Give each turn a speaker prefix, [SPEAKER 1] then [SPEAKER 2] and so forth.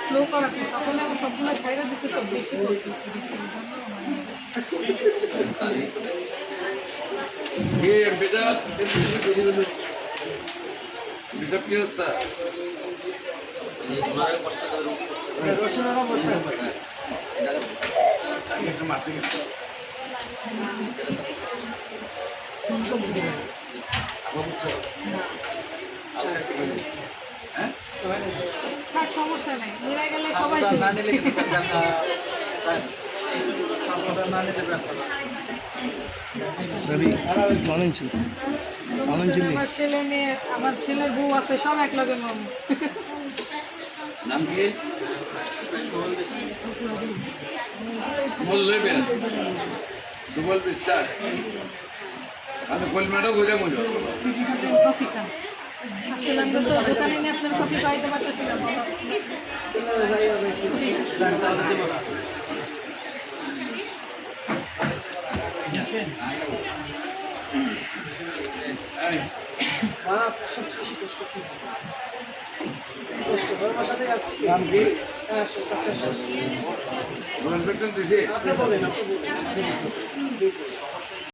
[SPEAKER 1] slow করাতে সকালে আমার সবগুলো ছাইরা দিচ্ছে তো বেশি করছে হ্যাঁ সমস্যা নেই মিলাই গেলে সবাই আমার ছেলে মেয়ে আমার ছেলের বউ আছে সব এক লগে মামু
[SPEAKER 2] নাম কি সুবল বিশ্বাস আমি কলমাটা বইটা বলি
[SPEAKER 1] কফি খান আসলে আমরা তো দোকানে নিয়ে আপনার কফি পাইতে পারতেছিলাম
[SPEAKER 2] নাম কি ইনফেকশন দিছে